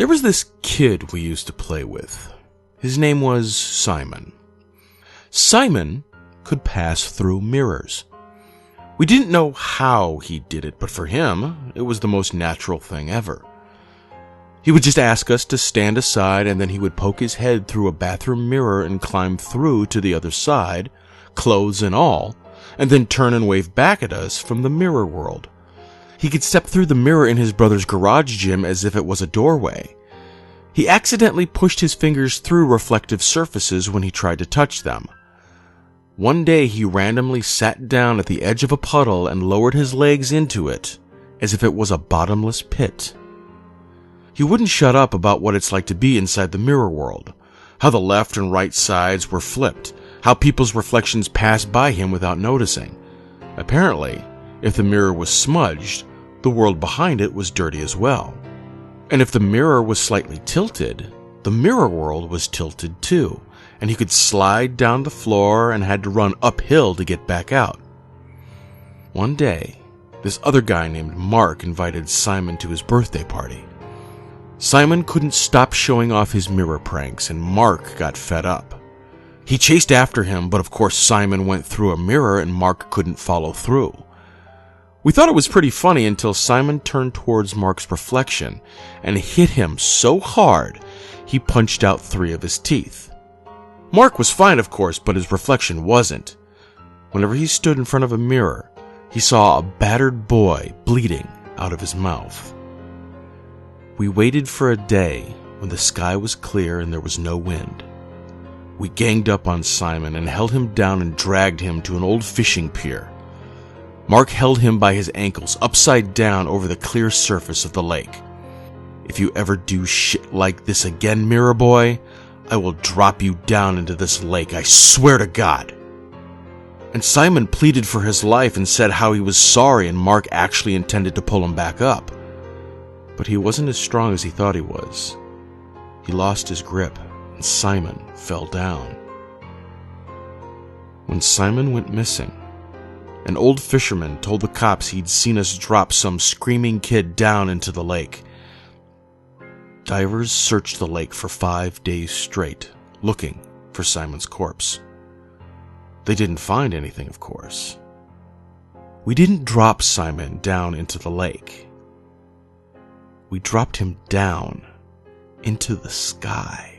There was this kid we used to play with. His name was Simon. Simon could pass through mirrors. We didn't know how he did it, but for him, it was the most natural thing ever. He would just ask us to stand aside, and then he would poke his head through a bathroom mirror and climb through to the other side, clothes and all, and then turn and wave back at us from the mirror world. He could step through the mirror in his brother's garage gym as if it was a doorway. He accidentally pushed his fingers through reflective surfaces when he tried to touch them. One day he randomly sat down at the edge of a puddle and lowered his legs into it, as if it was a bottomless pit. He wouldn't shut up about what it's like to be inside the mirror world, how the left and right sides were flipped, how people's reflections passed by him without noticing. Apparently, if the mirror was smudged, the world behind it was dirty as well. And if the mirror was slightly tilted, the mirror world was tilted too, and he could slide down the floor and had to run uphill to get back out. One day, this other guy named Mark invited Simon to his birthday party. Simon couldn't stop showing off his mirror pranks, and Mark got fed up. He chased after him, but of course Simon went through a mirror and Mark couldn't follow through. We thought it was pretty funny until Simon turned towards Mark's reflection and hit him so hard he punched out 3 of his teeth. Mark was fine, of course, but his reflection wasn't. Whenever he stood in front of a mirror, he saw a battered boy bleeding out of his mouth. We waited for a day when the sky was clear and there was no wind. We ganged up on Simon and held him down and dragged him to an old fishing pier. Mark held him by his ankles upside down over the clear surface of the lake. "If you ever do shit like this again, Mirror Boy, I will drop you down into this lake, I swear to God." And Simon pleaded for his life and said how he was sorry, and Mark actually intended to pull him back up. But he wasn't as strong as he thought he was. He lost his grip, and Simon fell down. When Simon went missing, an old fisherman told the cops he'd seen us drop some screaming kid down into the lake. Divers searched the lake for 5 days straight, looking for Simon's corpse. They didn't find anything, of course. We didn't drop Simon down into the lake. We dropped him down into the sky.